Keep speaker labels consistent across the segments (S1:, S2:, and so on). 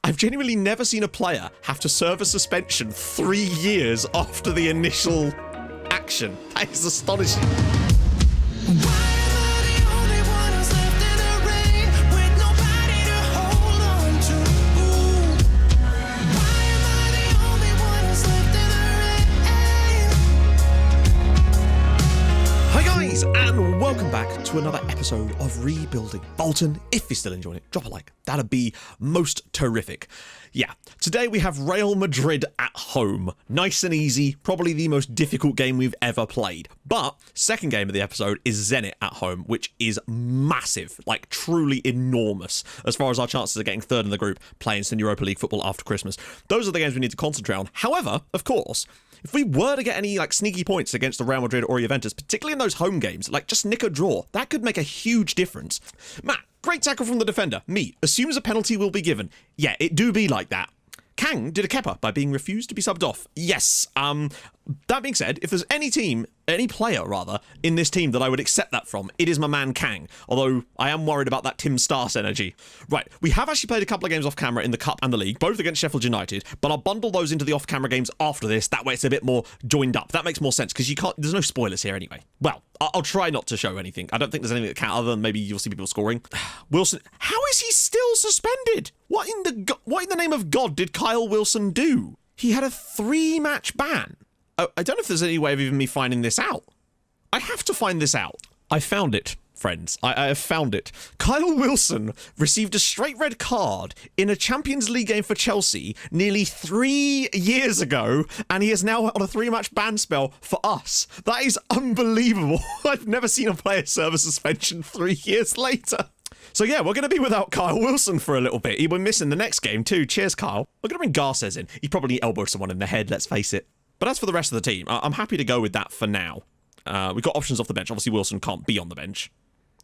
S1: I've genuinely never seen a player have to serve a suspension 3 years after the initial action. That is astonishing. And welcome back to another episode of Rebuilding Bolton. If you're still enjoying it, drop a like. That'd be most terrific. Yeah, today we have Real Madrid at home. Nice and easy, probably the most difficult game we've ever played. But second game of the episode is Zenit at home, which is massive, like truly enormous as far as our chances of getting third in the group playing some Europa League football after Christmas. Those are the games we need to concentrate on. However, of course, if we were to get any sneaky points against the Real Madrid or Juventus, particularly in those home games, just nick a draw, that could make a huge difference. Matt, great tackle from the defender. Me, assumes a penalty will be given. Yeah, it do be like that. Kang did a kepper by being refused to be subbed off. Yes, that being said, if there's any player in this team that I would accept that from, it is my man Kang. Although I am worried about that Tim Stas energy. Right, we have actually played a couple of games off camera in the Cup and the League, both against Sheffield United, but I'll bundle those into the off camera games after this. That way it's a bit more joined up. That makes more sense because there's no spoilers here anyway. Well, I'll try not to show anything. I don't think there's anything that can other than maybe you'll see people scoring. Wilson, how is he still suspended? What in the name of God did Kyle Wilson do? He had a 3-match ban. I don't know if there's any way of even me finding this out. I have to find this out. I found it, friends. I have found it. Kyle Wilson received a straight red card in a Champions League game for Chelsea nearly 3 years ago, and he is now on a 3-match ban spell for us. That is unbelievable. I've never seen a player serve a suspension 3 years later. So yeah, we're going to be without Kyle Wilson for a little bit. He will miss in the next game too. Cheers, Kyle. We're going to bring Garces in. He probably elbowed someone in the head, let's face it. But as for the rest of the team, I'm happy to go with that for now. We've got options off the bench. Obviously, Wilson can't be on the bench.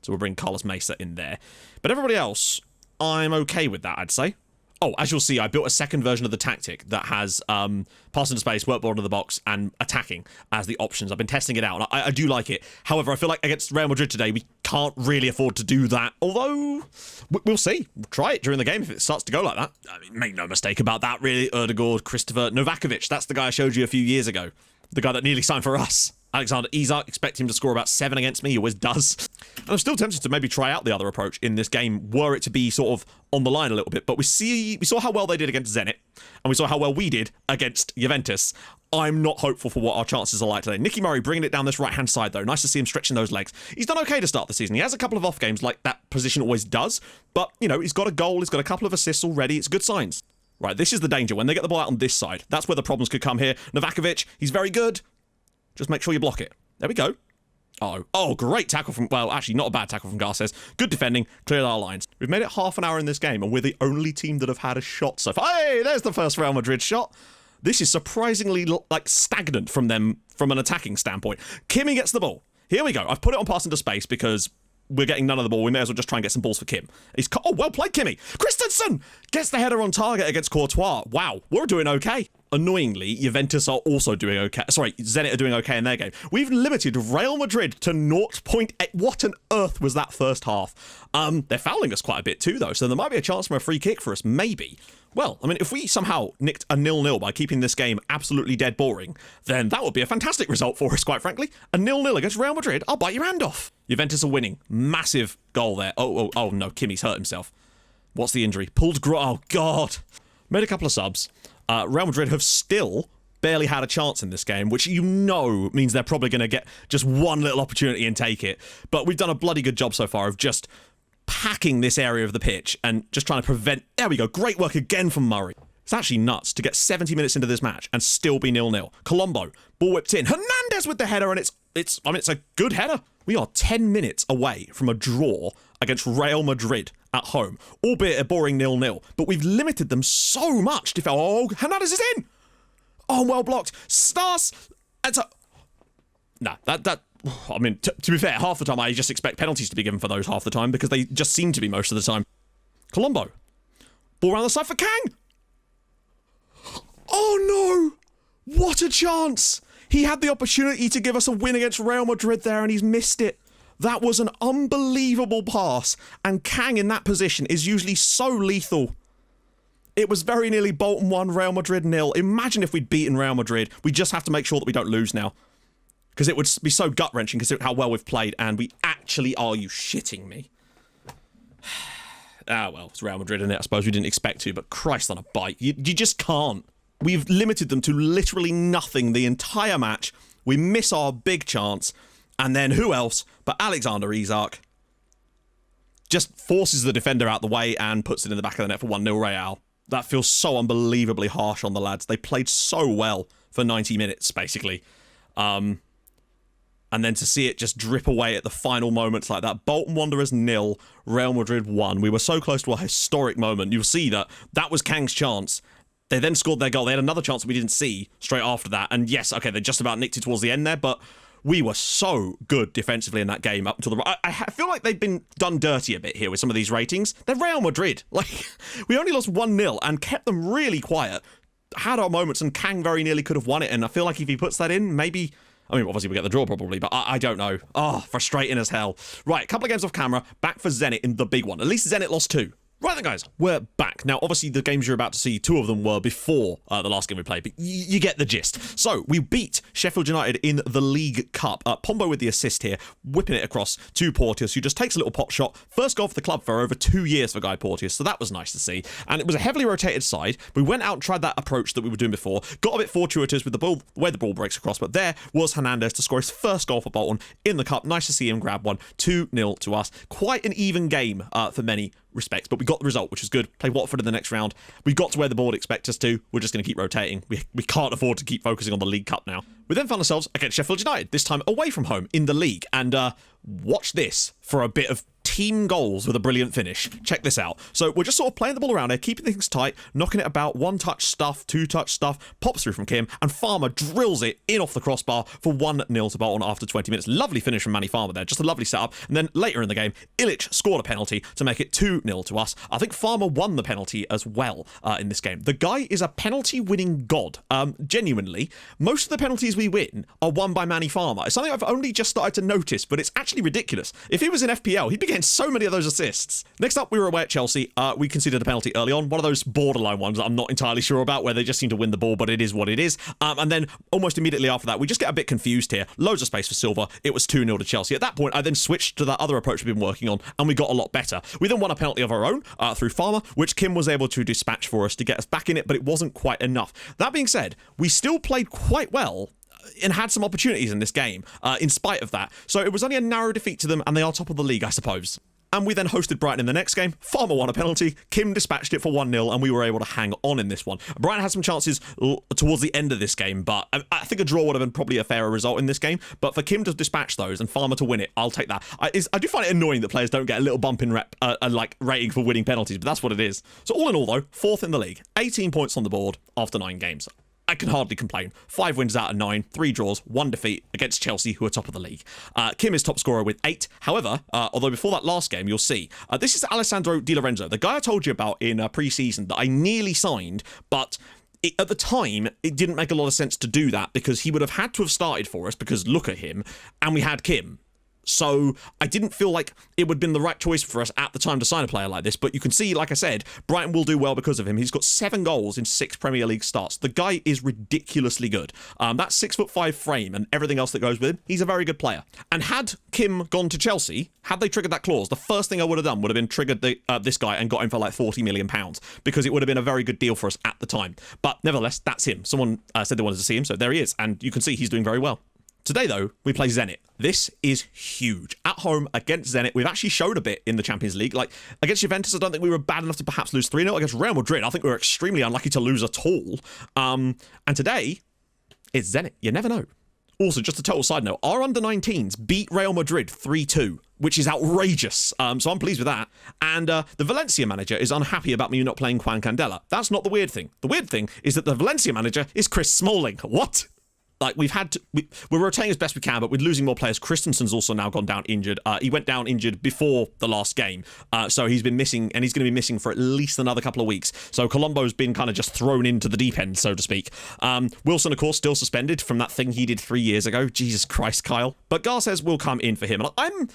S1: So we'll bring Carlos Mesa in there. But everybody else, I'm okay with that, I'd say. Oh, as you'll see, I built a second version of the tactic that has pass into space, work ball into the box, and attacking as the options. I've been testing it out, and I do like it. However, I feel like against Real Madrid today, we can't really afford to do that. Although, we'll see. We'll try it during the game if it starts to go like that. I mean, make no mistake about that, really. Erdegaard, Christopher, Novakovic, that's the guy I showed you a few years ago. The guy that nearly signed for us. Alexander Isak, expect him to score about 7 against me. He always does. And I'm still tempted to maybe try out the other approach in this game, were it to be sort of on the line a little bit. But we saw how well they did against Zenit, and we saw how well we did against Juventus. I'm not hopeful for what our chances are like today. Nicky Murray bringing it down this right-hand side, though. Nice to see him stretching those legs. He's done okay to start the season. He has a couple of off games like that position always does. But, he's got a goal. He's got a couple of assists already. It's good signs. Right, this is the danger. When they get the ball out on this side, that's where the problems could come here. Novakovic, he's very good. Just make sure you block it. There we go. Oh, great tackle from, well, actually not a bad tackle from Garces. Good defending, cleared our lines. We've made it half an hour in this game, and we're the only team that have had a shot so far. Hey, there's the first Real Madrid shot. This is surprisingly, stagnant from them from an attacking standpoint. Kimi gets the ball. Here we go. I've put it on pass into space because we're getting none of the ball. We may as well just try and get some balls for Kim. Well played, Kimi. Christensen gets the header on target against Courtois. Wow, we're doing okay. Annoyingly, Juventus are also doing okay. Sorry, Zenit are doing okay in their game. We've limited Real Madrid to 0.8. What on earth was that first half? They're fouling us quite a bit too, though, so there might be a chance for a free kick for us, maybe. Well, I mean, if we somehow nicked a 0-0 by keeping this game absolutely dead boring, then that would be a fantastic result for us, quite frankly. A 0-0 against Real Madrid, I'll bite your hand off. Juventus are winning. Massive goal there. Oh no, Kimi's hurt himself. What's the injury? Oh, God. Made a couple of subs. Real Madrid have still barely had a chance in this game, which means they're probably going to get just one little opportunity and take it. But we've done a bloody good job so far of just packing this area of the pitch and just trying to prevent... There we go. Great work again from Murray. It's actually nuts to get 70 minutes into this match and still be 0-0. Colombo, ball whipped in. Hernandez with the header, and it's a good header. We are 10 minutes away from a draw against Real Madrid at home, albeit a boring 0-0. But we've limited them so much. Oh, Hernandez is in. Oh, well blocked. Stas. Nah, I mean, to be fair, half the time I just expect penalties to be given for those half the time because they just seem to be most of the time. Colombo. Ball around the side for Kang. Oh no! What a chance! He had the opportunity to give us a win against Real Madrid there and he's missed it. That was an unbelievable pass, and Kang in that position is usually so lethal. It was very nearly Bolton 1, Real Madrid 0. Imagine if we'd beaten Real Madrid. We just have to make sure that we don't lose now. Because it would be so gut-wrenching considering how well we've played, and we actually are. You shitting me? Well, it's Real Madrid, isn't it? I suppose we didn't expect to, but Christ on a bike. You just can't. We've limited them to literally nothing the entire match. We miss our big chance, and then who else but Alexander Isak just forces the defender out the way and puts it in the back of the net for 1-0 Real. That feels so unbelievably harsh on the lads. They played so well for 90 minutes, basically. And then to see it just drip away at the final moments like that. Bolton Wanderers 0, Real Madrid 1. We were so close to a historic moment. You'll see that was Kang's chance. They then scored their goal. They had another chance that we didn't see straight after that. And yes, okay, they just about nicked it towards the end there, but we were so good defensively in that game up until the... I feel like they've been done dirty a bit here with some of these ratings. They're Real Madrid. Like, we only lost 1-0 and kept them really quiet. Had our moments, and Kang very nearly could have won it, and I feel like if he puts that in, maybe... I mean, obviously we get the draw probably, but I don't know. Oh, frustrating as hell. Right, a couple of games off camera, back for Zenit in the big one. At least Zenit lost 2. Right then, guys, we're back. Now, obviously, the games you're about to see, 2 of them were before the last game we played, but you get the gist. So, we beat Sheffield United in the League Cup. Pombo with the assist here, whipping it across to Porteous, who just takes a little pot shot. First goal for the club for over 2 years for Guy Porteous, so that was nice to see. And it was a heavily rotated side. We went out and tried that approach that we were doing before, got a bit fortuitous with the ball, where the ball breaks across, but there was Hernandez to score his first goal for Bolton in the Cup. Nice to see him grab one. 2-0 to us. Quite an even game for many respects, but we got the result, which is good. Play Watford in the next round. We got to where the board expects us to. We're just going to keep rotating. We can't afford to keep focusing on the League Cup now. We then found ourselves against Sheffield United, this time away from home in the league, and watch this for a bit of team goals with a brilliant finish. Check this out. So we're just sort of playing the ball around here, keeping things tight, knocking it about, 1-touch stuff, 2-touch stuff, pops through from Kim, and Farmer drills it in off the crossbar for 1-0 to Bolton after 20 minutes. Lovely finish from Manny Farmer there, just a lovely setup. And then later in the game, Illich scored a penalty to make it 2-0 to us. I think Farmer won the penalty as well in this game. The guy is a penalty-winning god. Genuinely, most of the penalties we win are won by Manny Farmer. It's something I've only just started to notice, but it's actually ridiculous. If he was in FPL, he'd be getting so many of those assists. Next up, we were away at Chelsea. We conceded a penalty early on, one of those borderline ones that I'm not entirely sure about, where they just seem to win the ball, but it is what it is. And then almost immediately after that, we just get a bit confused here. Loads of space for Silva. It was 2-0 to Chelsea. At that point, I then switched to that other approach we've been working on, and we got a lot better. We then won a penalty of our own through Farmer, which Kim was able to dispatch for us to get us back in it, but it wasn't quite enough. That being said, we still played quite well and had some opportunities in this game, in spite of that. So it was only a narrow defeat to them, and they are top of the league, I suppose. And we then hosted Brighton in the next game. Farmer won a penalty. Kim dispatched it for 1-0, and we were able to hang on in this one. Brighton had some chances towards the end of this game, but I think a draw would have been probably a fairer result in this game. But for Kim to dispatch those and Farmer to win it, I'll take that. I do find it annoying that players don't get a little bump in like rating for winning penalties, but that's what it is. So all in all, though, 4th in the league. 18 points on the board after 9 games. I can hardly complain. 5 wins out of 9, 3 draws, 1 defeat against Chelsea, who are top of the league. Kim is top scorer with 8. However, although before that last game, you'll see, this is Alessandro Di Lorenzo, the guy I told you about in pre-season that I nearly signed, but at the time, it didn't make a lot of sense to do that because he would have had to have started for us because look at him, and we had Kim. So I didn't feel like it would have been the right choice for us at the time to sign a player like this. But you can see, like I said, Brighton will do well because of him. He's got 7 goals in 6 Premier League starts. The guy is ridiculously good. That 6'5" frame and everything else that goes with him, he's a very good player. And had Kim gone to Chelsea, had they triggered that clause, the first thing I would have done would have been triggered this guy and got him for like £40 million because it would have been a very good deal for us at the time. But nevertheless, that's him. Someone said they wanted to see him, so there he is. And you can see he's doing very well. Today, though, we play Zenit. This is huge. At home against Zenit, we've actually showed a bit in the Champions League. Like, against Juventus, I don't think we were bad enough to perhaps lose 3-0. Against Real Madrid, I think we were extremely unlucky to lose at all. And today, it's Zenit. You never know. Also, just a total side note, our under-19s beat Real Madrid 3-2, which is outrageous. So I'm pleased with that. And the Valencia manager is unhappy about me not playing Juan Candela. That's not the weird thing. The weird thing is that the Valencia manager is Chris Smalling. What? Like, we're rotating as best we can, but we're losing more players. Christensen's also now gone down injured. He went down injured before the last game. So he's been missing, and he's going to be missing for at least another couple of weeks. So Colombo's been kind of just thrown into the deep end, so to speak. Wilson, of course, still suspended from that thing he did 3 years ago. Jesus Christ, Kyle. But Gar says we'll come in for him. And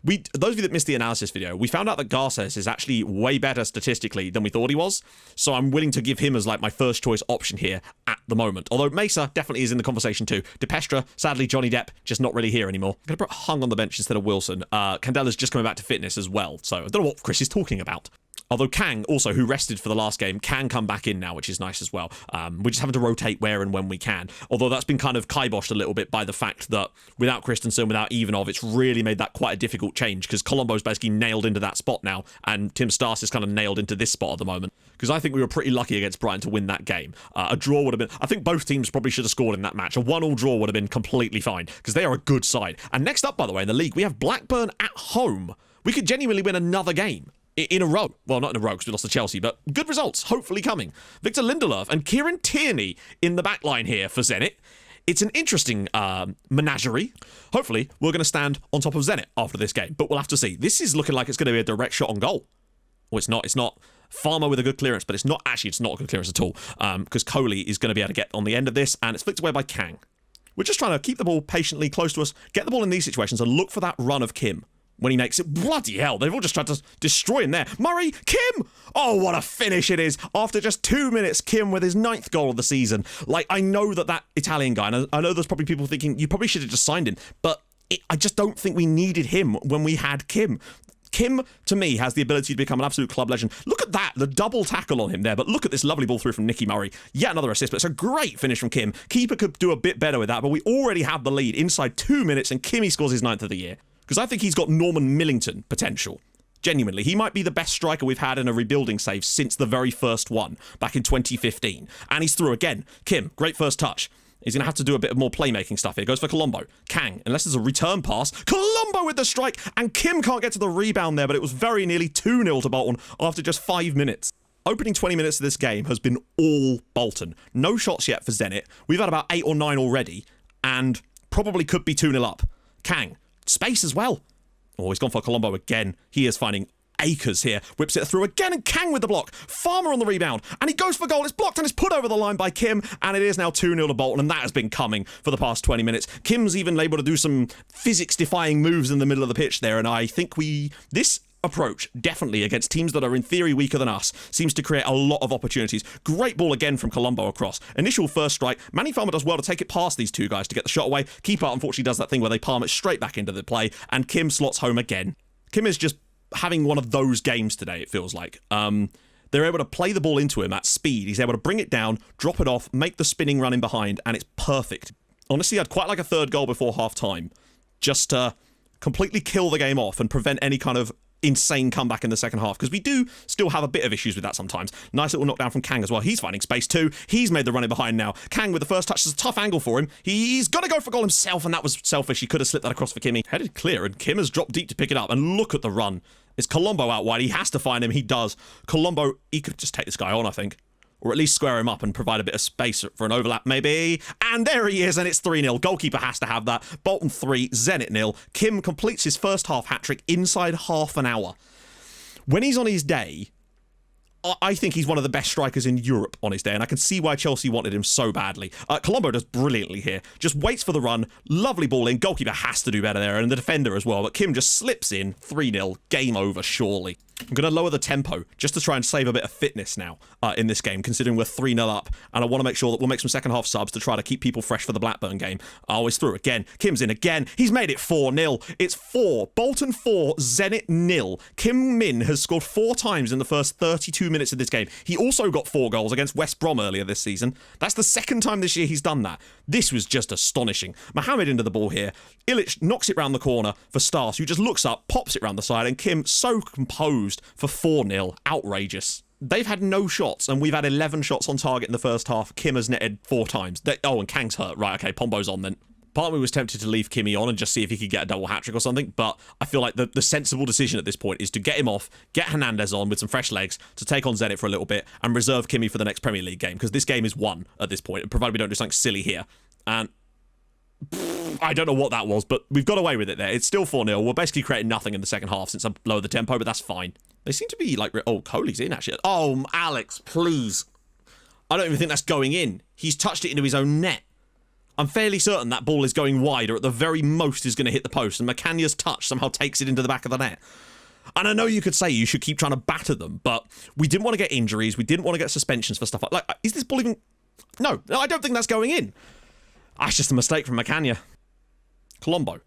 S1: those of you that missed the analysis video, we found out that Garces is actually way better statistically than we thought he was. So I'm willing to give him as like my first choice option here at the moment. Although Mesa definitely is in the conversation too. DePestra, sadly, Johnny Depp, just not really here anymore. I'm going to put Hung on the bench instead of Wilson. Candela's just coming back to fitness as well. So I don't know what Chris is talking about. Although Kang, also, who rested for the last game, can come back in now, which is nice as well. We're just having to rotate where and when we can. Although that's been kind of kiboshed a little bit by the fact that without Christensen, without Ivanov, it's really made that quite a difficult change because Colombo's basically nailed into that spot now, and Tim Stas is kind of nailed into this spot at the moment. Because I think we were pretty lucky against Brighton to win that game. A draw would have been... I think both teams probably should have scored in that match. A 1-1 draw would have been completely fine because they are a good side. And next up, by the way, in the league, we have Blackburn at home. We could genuinely win another game in a row. Well, not in a row because we lost to Chelsea, but good results, hopefully coming. Victor Lindelöf and Kieran Tierney in the back line here for Zenit. It's an interesting menagerie. Hopefully, we're going to stand on top of Zenit after this game, but we'll have to see. This is looking like it's going to be a direct shot on goal. Well, it's not. It's not. Farmer with a good clearance, but it's not a good clearance at all because Coley is going to be able to get on the end of this, and it's flicked away by Kang. We're just trying to keep the ball patiently close to us, get the ball in these situations, and look for that run of Kim. When he makes it, bloody hell, they've all just tried to destroy him there. Murray, Kim! Oh, what a finish it is. After just 2 minutes, Kim with his 9th goal of the season. Like, I know that Italian guy, and I know there's probably people thinking, you probably should have just signed him, but I just don't think we needed him when we had Kim. Kim, to me, has the ability to become an absolute club legend. Look at that, the double tackle on him there, but look at this lovely ball through from Nicky Murray. Yet another assist, but it's a great finish from Kim. Keeper could do a bit better with that, but we already have the lead inside 2 minutes, and Kimmy scores his 9th of the year. Because I think he's got Norman Millington potential. Genuinely. He might be the best striker we've had in a rebuilding save since the very first one, back in 2015. And he's through again. Kim, great first touch. He's going to have to do a bit of more playmaking stuff here. Goes for Colombo. Kang, unless there's a return pass. Colombo with the strike, and Kim can't get to the rebound there, but it was very nearly 2-0 to Bolton after just 5 minutes. Opening 20 minutes of this game has been all Bolton. No shots yet for Zenit. We've had about 8 or 9 already, and probably could be 2-0 up. Kang. Space as well. Oh, he's gone for Colombo again. He is finding acres here. Whips it through again, and Kang with the block. Farmer on the rebound, and he goes for goal. It's blocked and it's put over the line by Kim, and it is now 2-0 to Bolton, and that has been coming for the past 20 minutes. Kim's even able to do some physics-defying moves in the middle of the pitch there, and I think this approach, definitely against teams that are in theory weaker than us, seems to create a lot of opportunities. Great ball again from Colombo across. Initial first strike. Manny Farmer does well to take it past these two guys to get the shot away. Keeper unfortunately does that thing where they palm it straight back into the play, and Kim slots home again. Kim is just having one of those games today, it feels like. They're able to play the ball into him at speed. He's able to bring it down, drop it off, make the spinning run in behind, and it's perfect. Honestly, I'd quite like a third goal before half-time, just to completely kill the game off and prevent any kind of insane comeback in the second half, because we do still have a bit of issues with that sometimes. Nice little knockdown from Kang as well. He's finding space too. He's made the run in behind now. Kang with the first touch. It's a tough angle for him. He's got to go for goal himself, and that was selfish. He could have slipped that across for Kimmy. Headed clear, and Kim has dropped deep to pick it up, and look at the run. It's Colombo out wide. He has to find him. He does. Colombo, he could just take this guy on, I think. Or at least square him up and provide a bit of space for an overlap, maybe. And there he is, and it's 3-0. Goalkeeper has to have that. Bolton 3, Zenit 0. Kim completes his first half hat-trick inside half an hour. When he's on his day, I think he's one of the best strikers in Europe on his day, and I can see why Chelsea wanted him so badly. Colombo does brilliantly here. Just waits for the run. Lovely ball in. Goalkeeper has to do better there, and the defender as well. But Kim just slips in. 3-0. Game over, surely. I'm going to lower the tempo just to try and save a bit of fitness now in this game, considering we're 3-0 up, and I want to make sure that we'll make some second half subs to try to keep people fresh for the Blackburn game. Oh, he's through again. Kim's in again. He's made it 4-0. It's 4. Bolton 4, Zenit 0. Kim Min has scored 4 times in the first 32 minutes of this game. He also got 4 goals against West Brom earlier this season. That's the second time this year he's done that. This was just astonishing. Mohamed into the ball here. Ilic knocks it round the corner for Stas, who just looks up, pops it round the side, and Kim so composed for 4-0. Outrageous. They've had no shots, and we've had 11 shots on target in the first half. Kim has netted 4 times. And Kang's hurt. Right, okay, Pombo's on then. Part of me was tempted to leave Kimmy on and just see if he could get a double hat-trick or something, but I feel like the sensible decision at this point is to get him off, get Hernandez on with some fresh legs to take on Zenit for a little bit, and reserve Kimmy for the next Premier League game, because this game is won at this point, provided we don't do something silly here. And I don't know what that was, but we've got away with it there. It's still 4-0. We're basically creating nothing in the second half since I lowered the tempo, but that's fine. They seem to be like... Oh, Coley's in, actually. Oh, Alex, please. I don't even think that's going in. He's touched it into his own net. I'm fairly certain that ball is going wide, or at the very most is going to hit the post, and Macanya's touch somehow takes it into the back of the net. And I know you could say you should keep trying to batter them, but we didn't want to get injuries. We didn't want to get suspensions for stuff like is this ball even... No, I don't think that's going in. That's just a mistake from Macanya. Colombo.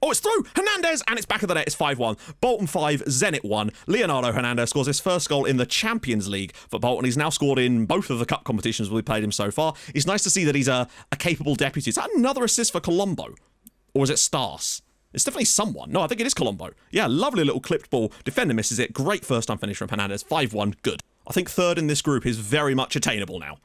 S1: Oh, it's through! Hernandez! And it's back of the net. It's 5-1. Bolton 5, Zenit 1. Leonardo Hernandez scores his first goal in the Champions League for Bolton. He's now scored in both of the cup competitions we played him so far. It's nice to see that he's a capable deputy. Is that another assist for Colombo? Or is it Stars? It's definitely someone. No, I think it is Colombo. Yeah, lovely little clipped ball. Defender misses it. Great first-time finish from Hernandez. 5-1. Good. I think third in this group is very much attainable now.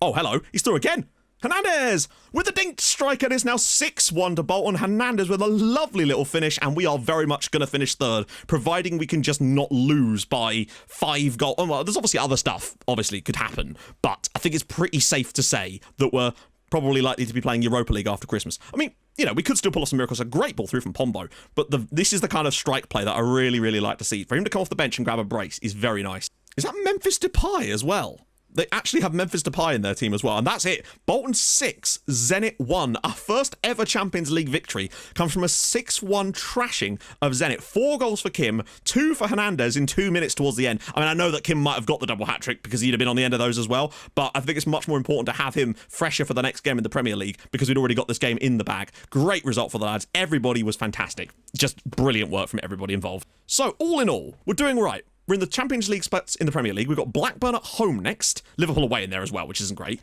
S1: Oh, hello. He's through again. Hernandez with the dink strike, and it's now 6-1 to Bolton. Hernandez with a lovely little finish, and we are very much going to finish third, providing we can just not lose by 5 goals. Oh, well, there's obviously other stuff, obviously, could happen, but I think it's pretty safe to say that we're probably likely to be playing Europa League after Christmas. I mean, you know, we could still pull off some miracles. A great ball through from Pombo, but this is the kind of strike play that I really, really like to see. For him to come off the bench and grab a brace is very nice. Is that Memphis Depay as well? They actually have Memphis Depay in their team as well. And that's it. Bolton 6, Zenit 1. Our first ever Champions League victory comes from a 6-1 trashing of Zenit. 4 goals for Kim, 2 for Hernandez in 2 minutes towards the end. I mean, I know that Kim might have got the double hat-trick because he'd have been on the end of those as well, but I think it's much more important to have him fresher for the next game in the Premier League because we'd already got this game in the bag. Great result for the lads. Everybody was fantastic. Just brilliant work from everybody involved. So, all in all, we're doing right. We're in the Champions League spots in the Premier League. We've got Blackburn at home next. Liverpool away in there as well, which isn't great.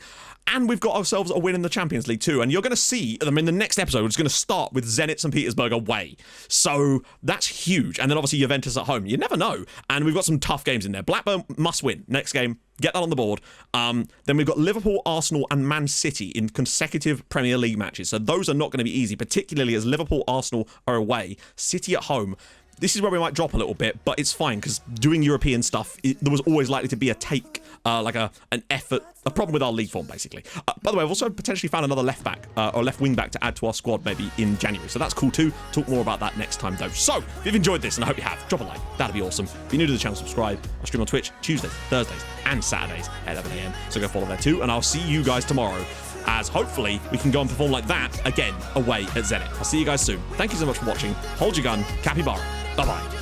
S1: And we've got ourselves a win in the Champions League too. And you're going to see, I mean, the next episode is going to start with Zenit St. Petersburg away. So that's huge. And then obviously Juventus at home. You never know. And we've got some tough games in there. Blackburn must win. Next game, get that on the board. Then we've got Liverpool, Arsenal and Man City in consecutive Premier League matches. So those are not going to be easy, particularly as Liverpool, Arsenal are away. City at home. This is where we might drop a little bit, but it's fine because doing European stuff, there was always likely to be a take, like an effort, a problem with our league form, basically. By the way, I've also potentially found another left back or left wing back to add to our squad maybe in January, so that's cool too. Talk more about that next time though. So, if you've enjoyed this, and I hope you have, drop a like. That'd be awesome. If you're new to the channel, subscribe. I stream on Twitch Tuesdays, Thursdays, and Saturdays at 11 AM, so go follow there too, and I'll see you guys tomorrow, as hopefully we can go and perform like that again away at Zenit. I'll see you guys soon. Thank you so much for watching. Hold your gun. Capybara. Bye-bye.